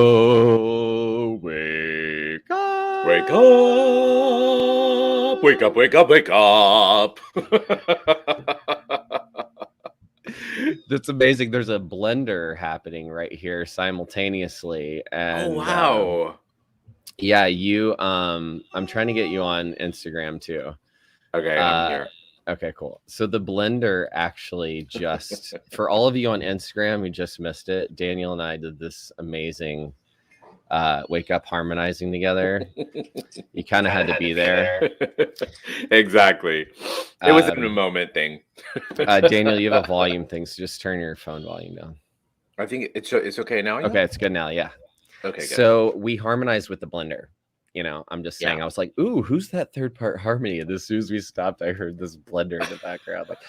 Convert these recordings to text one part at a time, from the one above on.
Hello, wake up. Wake up! Wake up, wake up, wake up! That's amazing. There's a blender happening right here simultaneously. Oh, And wow. yeah, I'm trying to get you on Instagram too. Okay, I'm Uh here. okay, cool. So the blender actually just for all of you on Instagram who just missed it, Daniel and I did this amazing wake up harmonizing together. You kind of had to be there. Exactly. It was a Um, moment thing. Daniel, you have a volume thing, so just turn your phone volume down. I think it's okay now, yeah? Okay, it's good now. Yeah. Okay, good. So we harmonized with the blender. I'm just saying. Yeah. I was like, "Ooh, who's that third part harmony?" And as soon as we stopped, I heard this blender in the background. Like,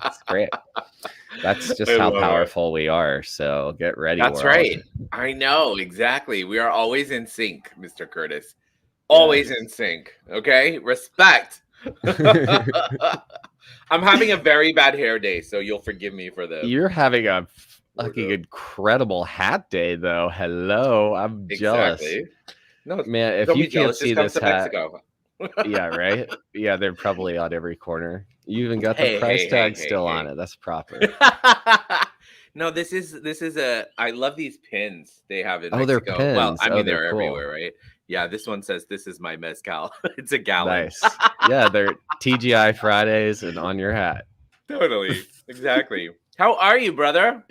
it's great. That's just I how love it. powerful we are. So get ready, That's world. right. I know, exactly. We are always in sync, Mr. Curtis. Yeah. Always in sync. Okay? Respect. I'm having a very bad hair day, so you'll forgive me for the You're having a fucking wardrobe. incredible hat day, though. Hello, I'm jealous. Exactly. No, Man, if don't you be can't jealous. see Just come this to hat, Mexico. yeah, right? Yeah, they're probably on every corner. You even got the Hey, price hey, hey, tag hey, still on hey. it. That's proper. No, this is a. I love these pins they have in Oh, they're Mexico. Well, pins. I Oh, mean they're they're cool. everywhere, right? Yeah, this one says this is my mezcal. It's a gallon. Nice. Yeah, they're TGI Fridays and on your hat. Totally. Exactly. How are you, brother?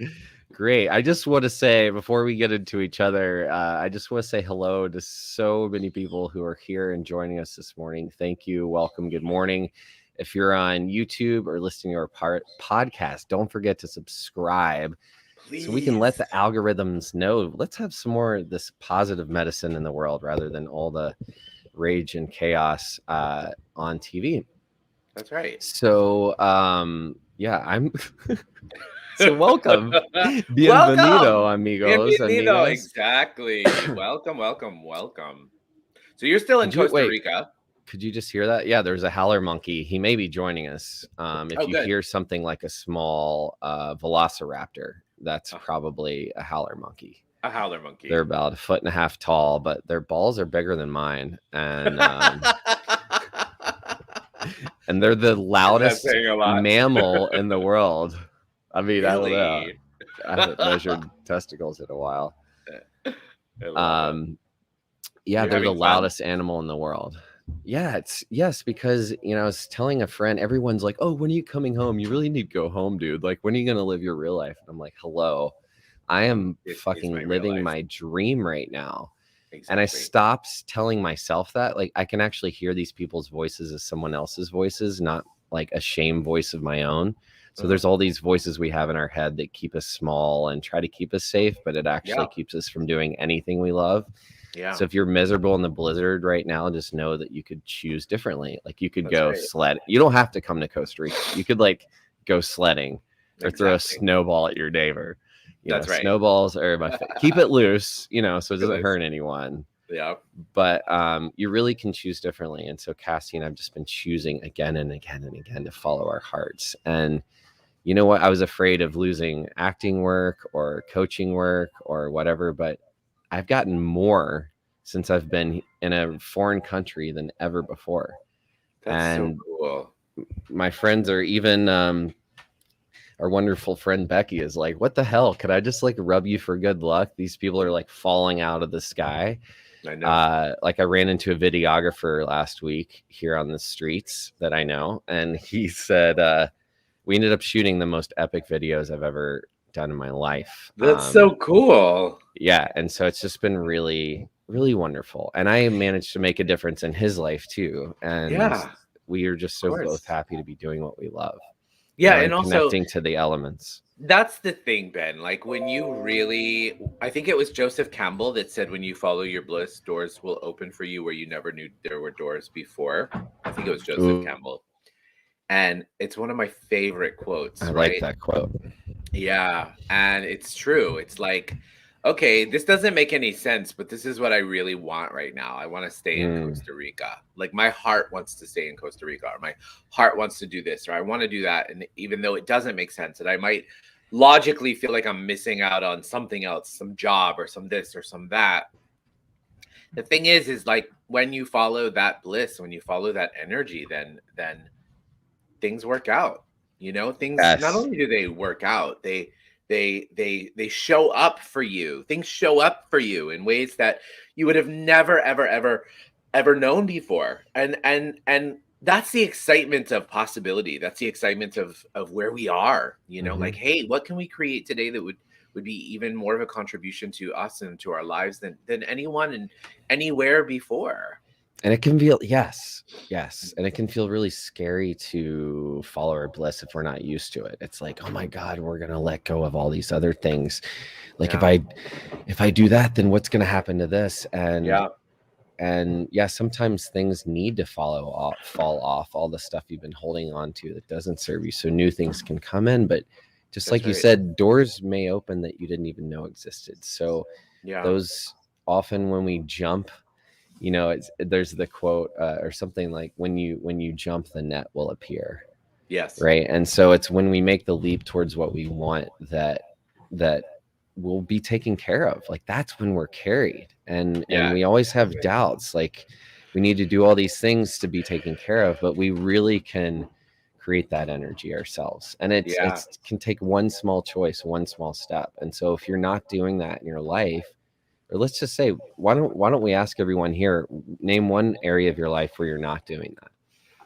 Great. I just want to say before we get into each other, I just want to say hello to so many people who are here and joining us this morning. Thank you. Welcome. Good morning. If you're on YouTube or listening to our podcast, don't forget to subscribe so we can let Please. the algorithms know. Let's have some more of this positive medicine in the world rather than all the rage and chaos on TV. That's right. So, yeah, I'm. So welcome, bienvenido, Welcome. amigos, Bienvenido. amigas. Exactly. Welcome, welcome, welcome. So you're still in Could you Costa wait? Rica. Could you just hear that? Yeah, there's a howler monkey. He may be joining us. If Oh, you good. hear something like a small velociraptor, that's Oh, probably a howler monkey. a howler monkey. They're about 1.5 feet tall, but their balls are bigger than mine, and they're the Is that loudest saying a lot? mammal in the world. I mean, I don't know. Really? I haven't measured testicles in a while. I love it. Um, yeah, You're they're the having fun? loudest animal in the world. Yeah, it's yes, because I was telling a friend, everyone's like, "Oh, when are you coming home? You really need to go home, dude. Like, when are you gonna live your real life?" And I'm like, "Hello, I am This is my fucking real living life. my dream right now." And I Exactly. stopped telling myself that. Like, I can actually hear these people's voices as someone else's voices, not like a shame voice of my own. So Mhm. there's all these voices we have in our head that keep us small and try to keep us safe, but it actually Yeah. keeps us from doing anything we love. Yeah. So if you're miserable in the blizzard right now, just know that you could choose differently. Like you could That's go right. sled. You don't have to come to Costa Rica. You could like go sledding or throw a Exactly. snowball at your neighbor. That's right. Snowballs are keep it loose, so it Keep it doesn't loose. hurt anyone. Yeah. But you really can choose differently. And so Cassie and I've just been choosing again and again and again to follow our hearts. And you know what? I was afraid of losing acting work or coaching work or whatever, but I've gotten more since I've been in a foreign country than ever before. That's so And cool. my friends are even our wonderful friend Becky is like, "What the hell? Could I just like rub you for good luck? These people are like falling out of the sky." I know. Like I ran into a videographer last week here on the streets that I know, and he said we ended up shooting the most epic videos I've ever done in my life. That's so cool. Yeah, and so it's just been really, really wonderful, and I managed to make a difference in his life too, and Yeah, we are of just so both course. happy to be doing what we love, Yeah, and and also connecting to the elements. that's the thing, Ben. Like when you really, I think it was Joseph Campbell that said, when you follow your bliss, doors will open for you where you never knew there were doors before. I think it was Joseph Ooh, Campbell. And it's one of my favorite I quotes, like right? that quote. Yeah. And it's true. It's like, okay, this doesn't make any sense, but this is what I really want right now. I want to stay in Mm, Costa Rica. Like my heart wants to stay in Costa Rica, or my heart wants to do this, or I want to do that. And even though it doesn't make sense, and I might logically feel like I'm missing out on something else, some job or some this or some that. The thing is like when you follow that bliss, when you follow that energy, then things work out. You know, things not Yes. only do they work out, they show up for you. Things show up for you in ways that you would have never ever known before. And that's the excitement of possibility. That's the excitement of where we are, you know, Hmm. like, hey, what can we create today that would be even more of a contribution to us and to our lives than anyone and anywhere before. And it can feel, yes, and it can feel really scary to follow our bliss if we're not used to it. It's like, oh my God, we're gonna let go of all these other things. Like Yeah. if I do that, then what's gonna happen to this? Yeah. And yeah, sometimes things need to fall off all the stuff you've been holding on to that doesn't serve you, so new things can come in. But just That's like you right. said, doors may open that you didn't even know existed. So Yeah. those, often when we jump, there's the quote, or something like, when you jump, the net will appear. Yes. Right. And so it's when we make the leap towards what we want that will be taken care of. Like, that's when we're carried. And Yeah. we always have doubts, like we need to do all these things to be taken care of, but we really can create that energy ourselves. And Yeah. it's can take one small choice, one small step. And so if you're not doing that in your life, or let's just say, why don't we ask everyone here, name one area of your life where you're not doing that.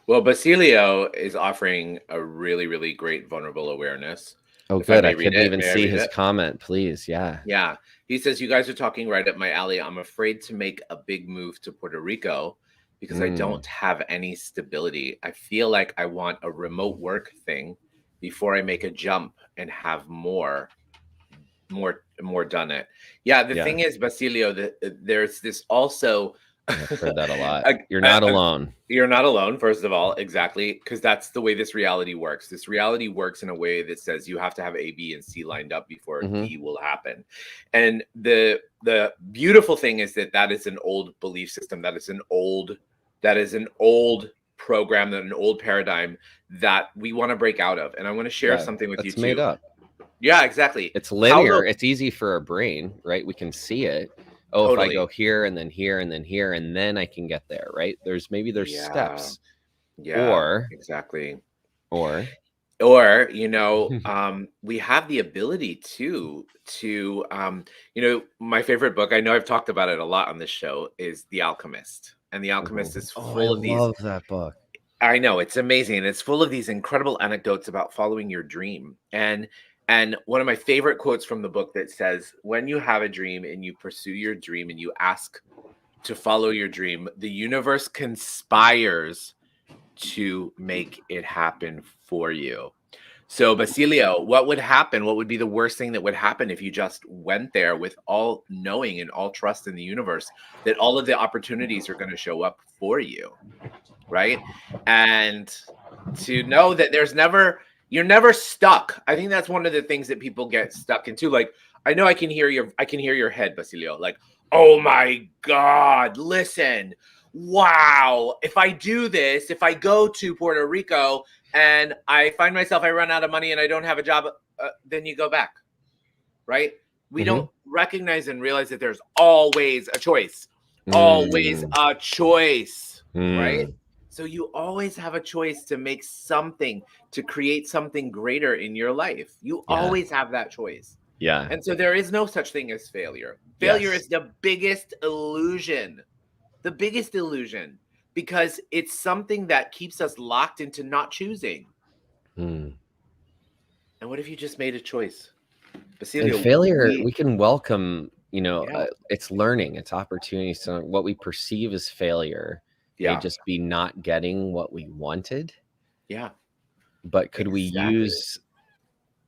Well, Basilio is offering a really, really great vulnerable awareness. Oh, If I good. I may read couldn't it, even may I see read his it? comment. Please. Yeah. Yeah. He says, you guys are talking right up my alley. I'm afraid to make a big move to Puerto Rico because I Mm, don't have any stability. I feel like I want a remote work thing before I make a jump and have more done it. Yeah, the yeah. thing is, Basilio, that there's this also Yeah. I've heard that a lot. a, You're not a, alone. you're not alone, first of all, exactly, because that's the way this reality works. This reality works in a way that says you have to have A, B, and C lined up before Hmm. D will happen. And the beautiful thing is that that is an old belief system. That is an old program, that an old paradigm that we want to break out of. And I want to share Yeah. something with you That's made too. up. Yeah, exactly. It's How linear. the It's easy for our brain, right? We can see it. Oh, if I go Totally. here and then here and then here, and then I can get there, right? There's Yeah. steps. Yeah, Or, exactly. or, Or, we have the ability my favorite book, I know I've talked about it a lot on this show, is The Alchemist. And The Alchemist Mhm. is Oh, I full of these. love that book. I know, it's amazing. And it's full of these incredible anecdotes about following your dream. And one of my favorite quotes from the book that says, when you have a dream and you pursue your dream and you ask to follow your dream, the universe conspires to make it happen for you. So, Basilio, what would happen? What would be the worst thing that would happen if you just went there with all knowing and all trust in the universe that all of the opportunities are going to show up for you, right? And to know that you're never stuck. I think that's one of the things that people get stuck into. Like, I know I can hear your head, Basilio. Like, oh my God, listen, wow. If I do this, if I go to Puerto Rico and I find myself, I run out of money and I don't have a job, then you go back, right? We Hmm. don't recognize and realize that there's always a choice, always Mm, a choice, right? mm, So you always have a choice to make something, to create something greater in your life. You yeah. always have that choice. Yeah. And so there is no such thing as failure. Failure Yes. is the biggest illusion, because it's something that keeps us locked into not choosing. Mm. And what if you just made a choice? And Basilio, failure, we can welcome, yeah, it's learning, it's opportunity. So what we perceive as failure may yeah, just be not getting what we wanted, yeah, but could we exactly. use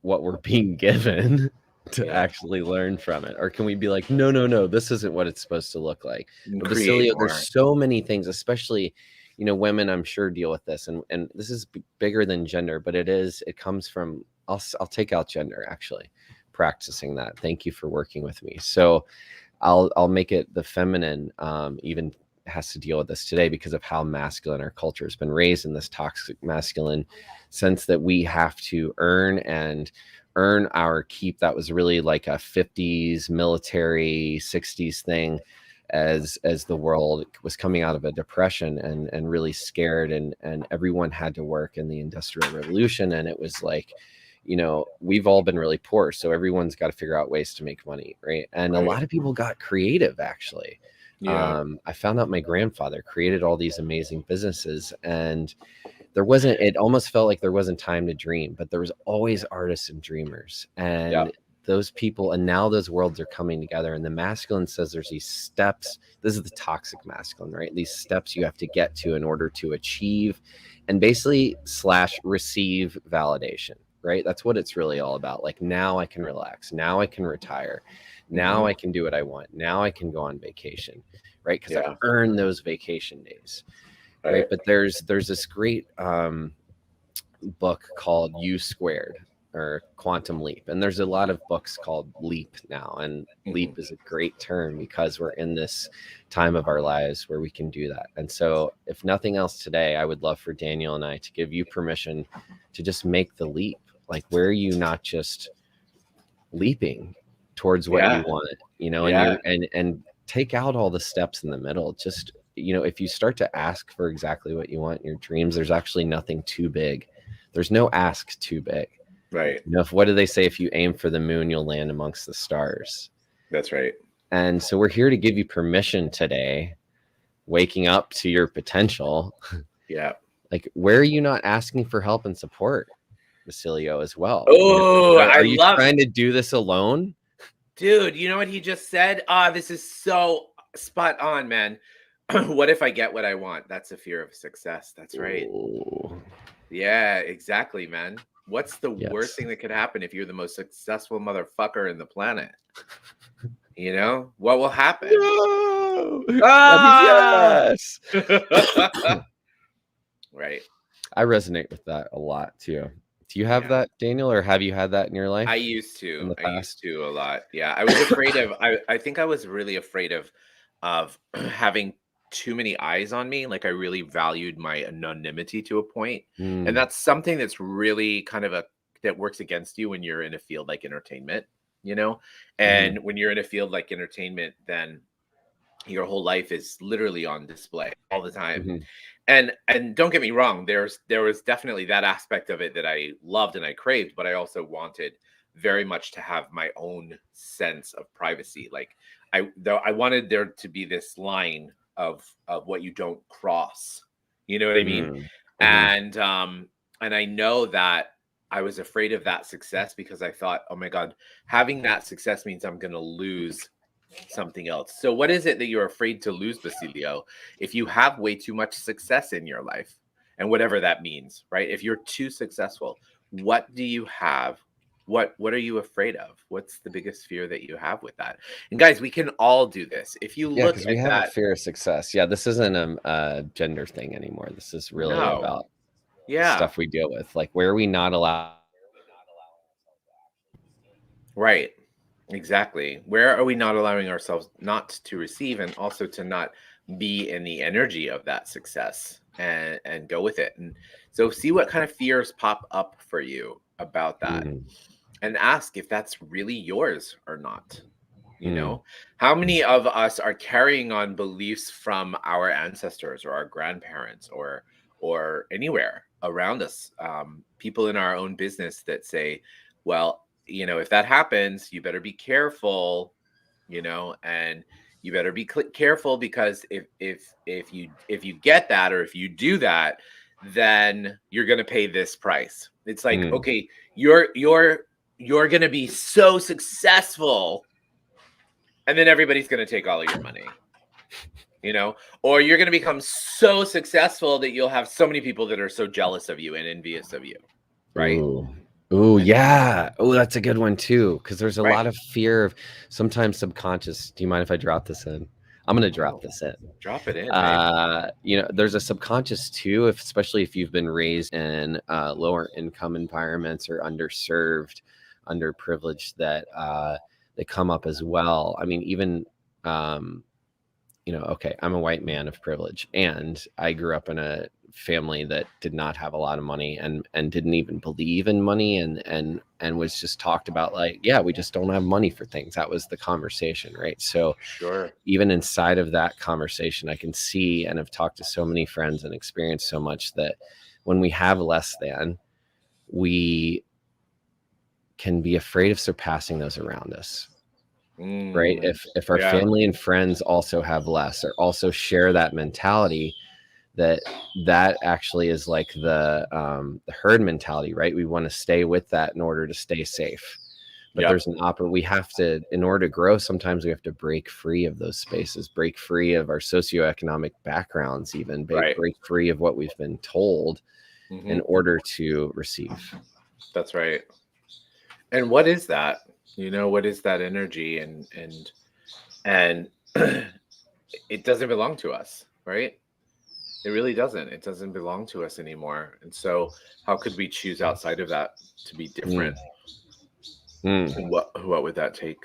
what we're being given to Yeah. actually learn from it? Or can we be like, no, no, no, this isn't what it's supposed to look like? And But create Basilio, there's more. so many things, especially, women, I'm sure, deal with this. And this is bigger than gender, but it comes from, I'll take out gender, actually, practicing that. Thank you for working with me. So I'll make it the feminine, even has to deal with this today because of how masculine our culture has been raised in this toxic masculine sense that we have to earn and earn our keep. That was really like a 50s military, 60s thing, as the world was coming out of a depression and really scared, and everyone had to work in the Industrial Revolution. And it was like, we've all been really poor, so everyone's got to figure out ways to make money, right? And a lot of people got creative, actually. Yeah. I found out my grandfather created all these amazing businesses, and it almost felt like there wasn't time to dream, but there was always artists and dreamers, Yeah. and those people, and now those worlds are coming together. And the masculine says there's these steps. This is the toxic masculine, right? These steps you have to get to in order to achieve and basically / receive validation, right? That's what it's really all about. Like, now I can relax, now I can retire, now I can do what I want, now I can go on vacation, right? Because I've earned those vacation days, right? But there's this great book called U Squared, or Quantum Leap, and there's a lot of books called Leap now, and leap is a great term because we're in this time of our lives where we can do that. And so, if nothing else today, I would love for Daniel and I to give you permission to just make the leap. Like, where are you not just leaping towards what you want, and you're and take out all the steps in the middle. Just, if you start to ask for exactly what you want in your dreams, there's actually nothing too big. There's no ask too big. Right. What do they say? If you aim for the moon, you'll land amongst the stars. That's right. And so we're here to give you permission today, waking up to your potential. Yeah. Like, where are you not asking for help and support, Basilio, as well? Oh, are you trying to do this alone? Dude, you know what he just said? This is so spot on, man. What if I get what I want? That's a fear of success. That's right. Ooh. Yeah, exactly, man. What's the worst thing that could happen if you're the most successful motherfucker in the planet? What will happen? No! Yes! Right. I resonate with that a lot too. Do you have that, Daniel, or have you had that in your life? I used to. In the past? I used to a lot. Yeah, I was afraid of. I think I was really afraid of having too many eyes on me. Like, I really valued my anonymity to a point, and that's something that's really kind of that works against you when you're in a field like entertainment. And when you're in a field like entertainment, then your whole life is literally on display all the time. And don't get me wrong, there was definitely that aspect of it that I loved and I craved, but I also wanted very much to have my own sense of privacy. Like, I wanted there to be this line of what you don't cross. You know what I mean? And I know that I was afraid of that success because I thought, oh my God, having that success means I'm going to lose something else. So what is it that you're afraid to lose, Basilio, if you have way too much success in your life, and whatever that means, right? If you're too successful, what do you have? What are you afraid of? What's the biggest fear that you have with that? And guys, we can all do this. If you look at we have that, a fear of success. Yeah, this isn't a gender thing anymore. This is really about stuff we deal with. Like, where are we not allowed? Right. Exactly. Where are we not allowing ourselves not to receive, and also to not be in the energy of that success and go with it? And so see what kind of fears pop up for you about that, and ask if that's really yours or not. How many of us are carrying on beliefs from our ancestors or our grandparents or anywhere around us, people in our own business that say, well, if that happens, you better be careful, and you better be careful, because if you get that, or if you do that, then you're going to pay this price. It's like, okay, you're going to be so successful, and then everybody's going to take all of your money, or you're going to become so successful that you'll have so many people that are so jealous of you and envious of you. Right. Oh, yeah. Oh, that's a good one too. Because there's a lot of fear of sometimes subconscious. Do you mind if I drop this in? I'm going to drop this in. Drop it in. There's a subconscious too, especially if you've been raised in lower income environments or underserved, underprivileged, that they come up as well. I mean, even okay, I'm a white man of privilege, and I grew up in a family that did not have a lot of money, and didn't even believe in money, and was just talked about like, yeah, we just don't have money for things. That was the conversation, right? So Sure. even inside of that conversation, I can see and have talked to so many friends and experienced so much that when we have less than, we can be afraid of surpassing those around us. Right. If our Yeah. family and friends also have less, or also share that mentality, that actually is like the herd mentality, right? We want to stay with that in order to stay safe. But Yep. there's we have to, in order to grow, sometimes we have to break free of those spaces, break free of our socioeconomic backgrounds, even Right. break free of what we've been told in Mhm. order to receive. That's right. And what is that? What is that energy? And it doesn't belong to us, right? It really doesn't. It doesn't belong to us anymore. And so how could we choose outside of that to be Mm. different? Mm. And what would that take?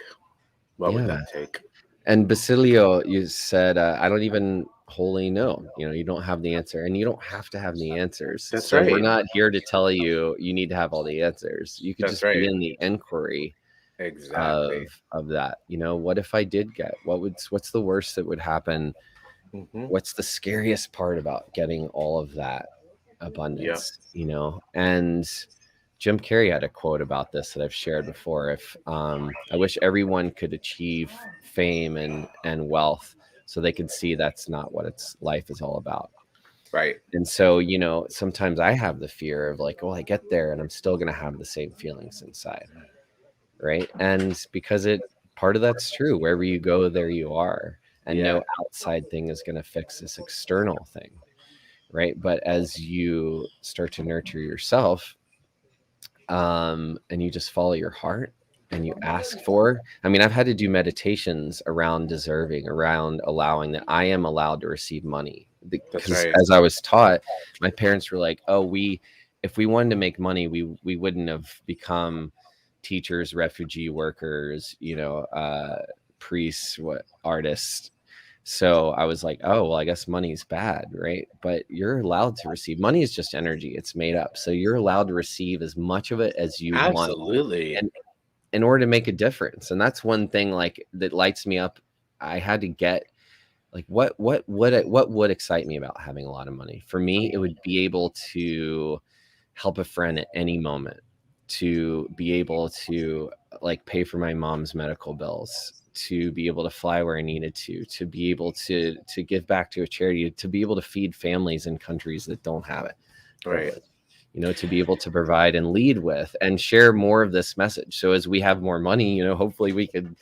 What would Yeah. that take? And Basilio, you said, I don't even wholly know. You don't have the answer, and you don't have to have the answers. That's So we're right. not here to tell you you need to have all the answers. You could That's just be right. in the inquiry Exactly. of that. What if I did get? What's the worst that would happen? Hmm. What's the scariest part about getting all of that Yeah. abundance? And Jim Carrey had a quote about this that I've shared before. If I wish everyone could achieve fame and wealth, so they could see that's not what life is all about. Right. And so, sometimes I have the fear of like, well, I get there and I'm still going to have the same feelings inside, right? And because part of that's true. Wherever you go, there you are, and Yeah. no outside thing is going to fix this external thing, right? But as you start to nurture yourself, and you just follow your heart and you ask for, I mean, I've had to do meditations around deserving, around allowing that I am allowed to receive money, That's because right. as I was taught, my parents were like, oh, if we wanted to make money, we wouldn't have become teachers, refugee workers, priests, artists. So I was like, oh, well, I guess money's bad, right? But you're allowed to receive. Money is just energy. It's made up. So you're allowed to receive as much of it as you want, Absolutely. and in order to make a difference. And that's one thing like that lights me up. I had to get like what would excite me about having a lot of money. For me, it would be able to help a friend at any moment, to be able to like pay for my mom's medical bills, to be able to fly where I needed to be able to give back to a charity, to be able to feed families in countries that don't have it Right. privilege, to be able to provide and lead with and share more of this message. So as we have more money, hopefully we could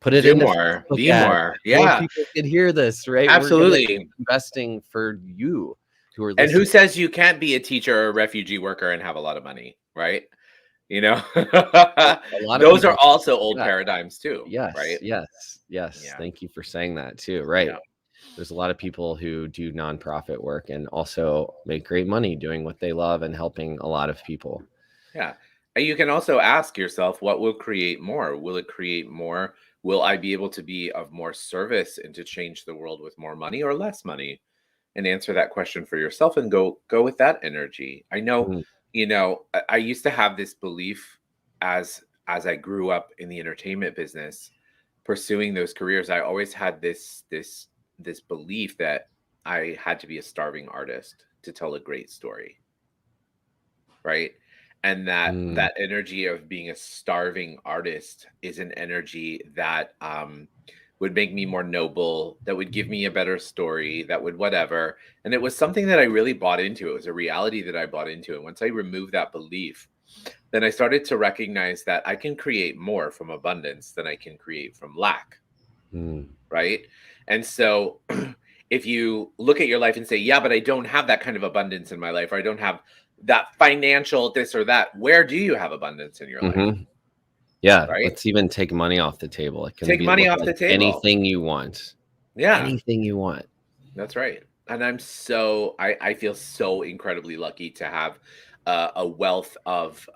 put it Do into more. Facebook Be ads. more. More Yeah. people could hear this, right? We're going to Absolutely. investing for you who are And who listening. says you can't be a teacher or a refugee worker and have a lot of money, right? A lot of Those are people also say old that. paradigms too, Yes, right? yes. Yeah. Thank you for saying that too. Yeah. Right. There's a lot of people who do nonprofit work and also make great money doing what they love and helping a lot of people. Yeah. And you can also ask yourself, what will create more? Will it create more? Will I be able to be of more service and to change the world with more money or less money? And answer that question for yourself and go with that energy. I know, Mm, I used to have this belief as I grew up in the entertainment business, pursuing those careers. I always had this belief that I had to be a starving artist to tell a great story, right? And mm, that energy of being a starving artist is an energy that would make me more noble, that would give me a better story, that would whatever. And it was something that I really bought into. It was a reality that I bought into. And once I removed that belief, then I started to recognize that I can create more from abundance than I can create from lack, mm. right? And so if you look at your life and say, yeah, but I don't have that kind of abundance in my life, or I don't have that financial this or that, where do you have abundance in your life? Mhm. Yeah, Right? let's even take money off the table. It can Take be money look off like the table. anything you want. Yeah, Anything you want. that's right. And I feel so incredibly lucky to have a wealth of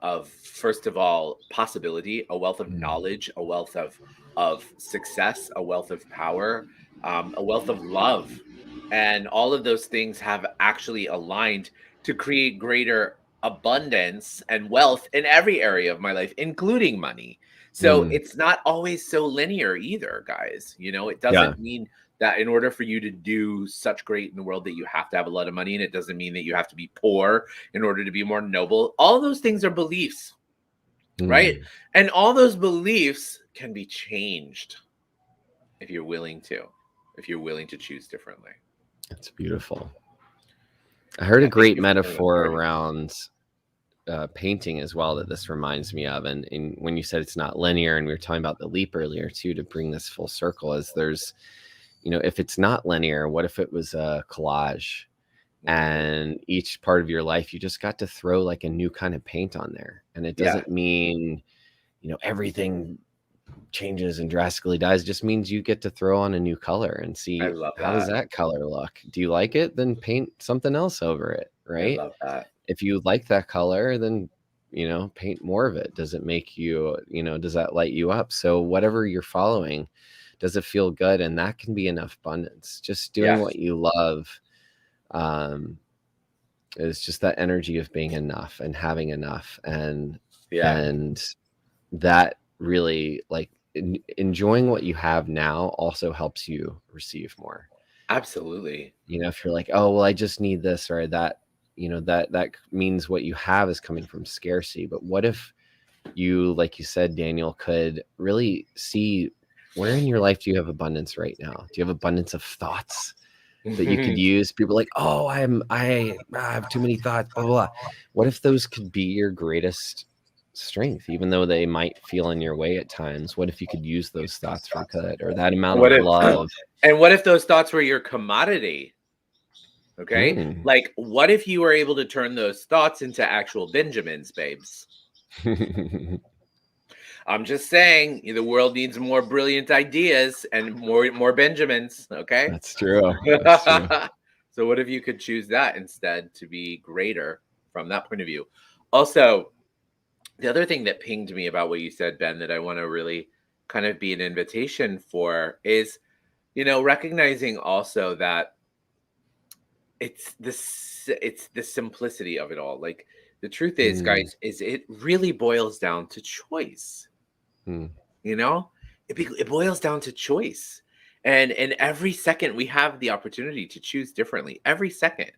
first of all possibility, a wealth of Mm. knowledge, a wealth of success, a wealth of power, a wealth of love, and all of those things have actually aligned to create greater abundance and wealth in every area of my life, including money. So Mm. it's not always so linear either, guys. You know, it Yeah. doesn't mean that in order for you to do such great in the world that you have to have a lot of money, and it doesn't mean that you have to be poor in order to be more noble. All those things are beliefs, right? Mm. And all those beliefs can be changed if you're willing to, if you're willing to choose differently. That's beautiful. I heard a Yeah, thank great you for telling that metaphor story. around painting as well that this reminds me of. And when you said it's not linear, and we were talking about the leap earlier too, to bring this full circle, is there's, if it's not linear, what if it was a collage? Mhm. And each part of your life, you just got to throw like a new kind of paint on there. And it Yeah, doesn't mean, everything changes and drastically dies. It just means you get to throw on a new color and I see, love how does that. that color look? Do you like it? Then paint something else over it, I right? love that. If you like that color, then paint more of it. Does it make you, does that light you up? So whatever you're following, does it feel good? And that can be enough abundance. Just doing Yes. what you love, um is just that energy of being enough and having enough. and Yeah, and that really, like, enjoying what you have now also helps you receive more. absolutely. If you're like, oh well, I just need this or that, that means what you have is coming from scarcity. But what if you, like you said, Daniel, could really see, where in your life do you have abundance right now? Do you have abundance of thoughts that you could use? People are like, oh, I have too many thoughts, blah, blah, blah. What if those could be your greatest strength, even though they might feel in your way at times? What if you could use those thoughts for good, or that amount What of if love? and what if those thoughts were your commodity? Okay? Mm. Like, what if you were able to turn those thoughts into actual Benjamins, babes? I'm just saying, the world needs more brilliant ideas and more Benjamins, okay? That's true. That's true. So what if you could choose that instead to be greater from that point of view? Also, the other thing that pinged me about what you said, Ben, that I want to really kind of be an invitation for is, recognizing also that it's the simplicity of it all. Like, the truth is, Mm. guys, is it really boils down to choice. Mm. You know, it boils down to choice, and every second we have the opportunity to choose differently. Every second,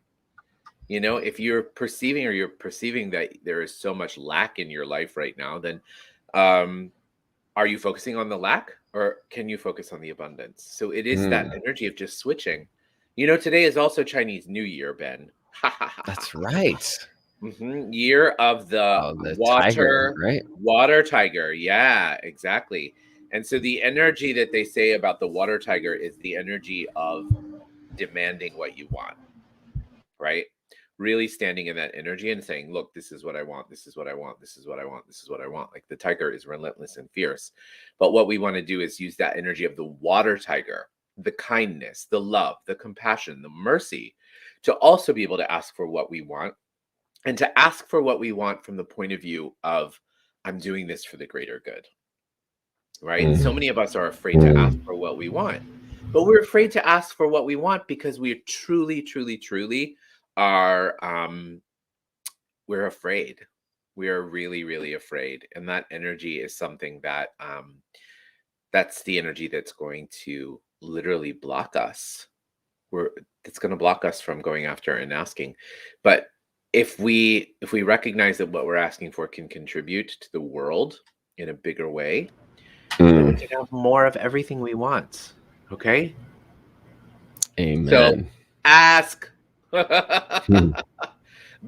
if you're perceiving that there is so much lack in your life right now, then um, are you focusing on the lack, or can you focus on the abundance? So it is that Mm. energy of just switching. Today is also Chinese New Year, Ben. That's right. Year of the Oh, the tiger, right? water tiger. Yeah, exactly. And so the energy that they say about the water tiger is the energy of demanding what you want, right? Really standing in that energy and saying, look, this is what I want. This is what I want. This is what I want. This is what I want. Like, the tiger is relentless and fierce. But what we want to do is use that energy of the water tiger, the kindness, the love, the compassion, the mercy, to also be able to ask for what we want, and to ask for what we want from the point of view of, I'm doing this for the greater good, right? So Mm. many of us are afraid to ask for what we want, but we're afraid to ask for what we want because we truly, truly, truly are, we're afraid. We are really, really afraid. And that energy is something that, that's the energy that's going to literally block us. We're It's going to block us from going after and asking. But if we recognize that what we're asking for can contribute to the world in a bigger way, then we Mm. can have more of everything we want. Okay? So Amen. ask. Hmm.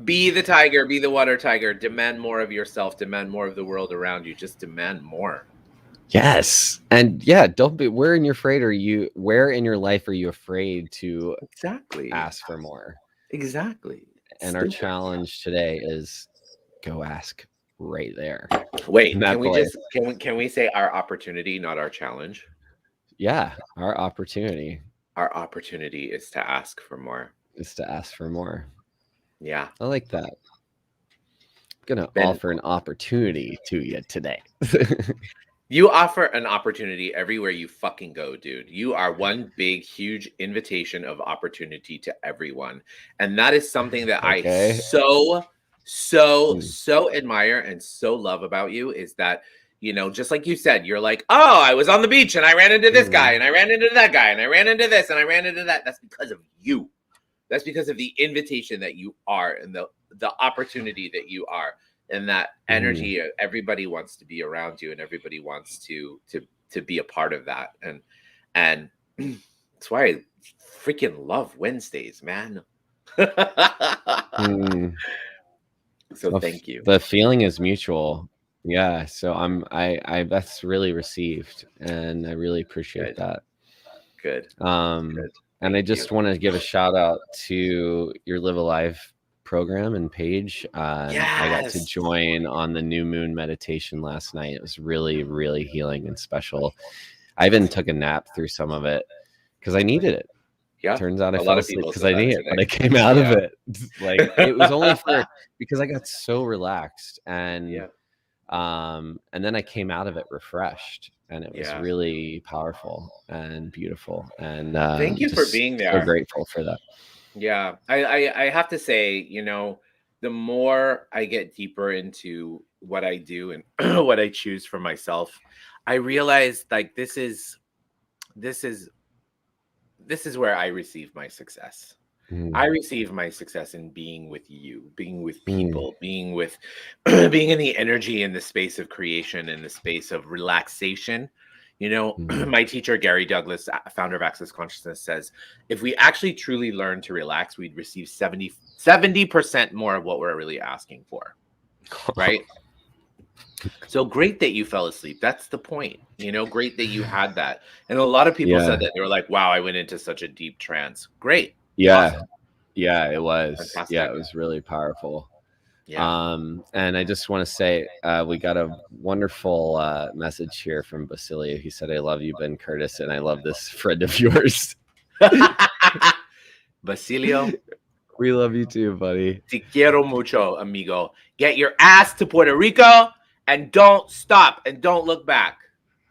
Be the tiger, be the water tiger. Demand more of yourself, demand more of the world around you. Just demand more. Yes. And yeah, don't be, where in your life are you afraid to Exactly. ask for more? Exactly. And our Stupid. challenge today is, go ask right there in Wait, that place. can we say our opportunity, not our challenge? Yeah, our opportunity Our opportunity is to ask for more. is to ask for more. Yeah. I like that. gonna Ben, offer an opportunity to you today. you offer an opportunity everywhere you fucking go, dude. You are one big, huge invitation of opportunity to everyone. And that is something that I Okay. so admire and so love about you is that, just like you said, you're like, oh, I was on the beach and I ran into this guy and I ran into that guy and I ran into this and I ran into that. That's because of you. That's because of the invitation that you are and the opportunity that you are. And that energy, everybody wants to be around you and everybody wants to be a part of that. And that's why I freaking love Wednesdays, man. So thank you. The feeling is mutual. Yeah. So I that's really received, and I really appreciate that. Good. And I just want to give a shout out to your Live Alive program and page. I got to join on the new moon meditation last night. It was really, really healing and special. I even took a nap through some of it because I needed it. Yeah. Turns out I fell asleep because I needed it, but I came out of it. Like it was only because I got so relaxed and then I came out of it refreshed, and it was really powerful and beautiful. And thank you for being there. So grateful for that. Yeah, I have to say, the more I get deeper into what I do and what I choose for myself, I realize like this is where I receive my success. I receive my success in being with you, being with people, being with being in the energy in the space of creation, in the space of relaxation. My teacher, Gary Douglas, founder of Access Consciousness, says, if we actually truly learn to relax, we'd receive 70% more of what we're really asking for. Right? So great that you fell asleep. That's the point. Great that you had that. And a lot of people said that. They were like, wow, I went into such a deep trance. Great. Yeah. Awesome. Yeah, it was. Fantastic. Yeah, it was really powerful. Yeah. And I just want to say we got a wonderful message here from Basilio. He said, I love you, Ben Curtis, and I love this friend of yours. Basilio, we love you too, buddy. Te quiero mucho, amigo. Get your ass to Puerto Rico and don't stop and don't look back.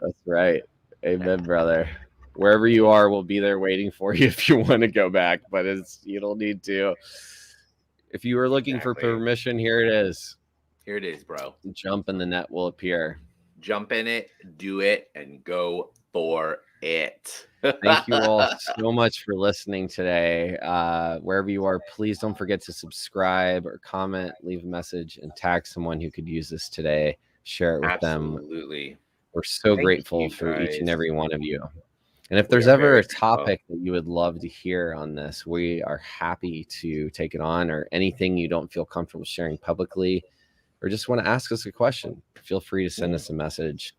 That's right. Amen, brother. Wherever you are, we'll be there waiting for you if you want to go back, but you don't need to. If you were looking for permission, here it is. Here it is, bro. Jump and the net will appear. Jump in it, do it, and go for it. Thank you all so much for listening today. Wherever you are, please don't forget to subscribe or comment, leave a message, and tag someone who could use this today. Share it with them. Absolutely. We're so grateful for each and every one of you. And if there's ever a topic that you would love to hear on this, we are happy to take it on, or anything you don't feel comfortable sharing publicly, or just want to ask us a question. Feel free to send us a message.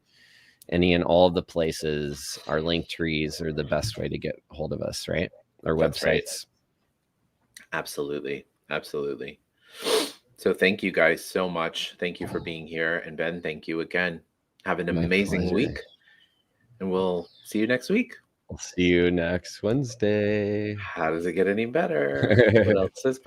Any and all of the places, our link trees are the best way to get a hold of us, right? Our websites. Right. Absolutely. Absolutely. So thank you guys so much. Thank you for being here. And Ben, thank you again. Have an amazing week. And we'll see you next week. We'll see you next Wednesday. How does it get any better? What else is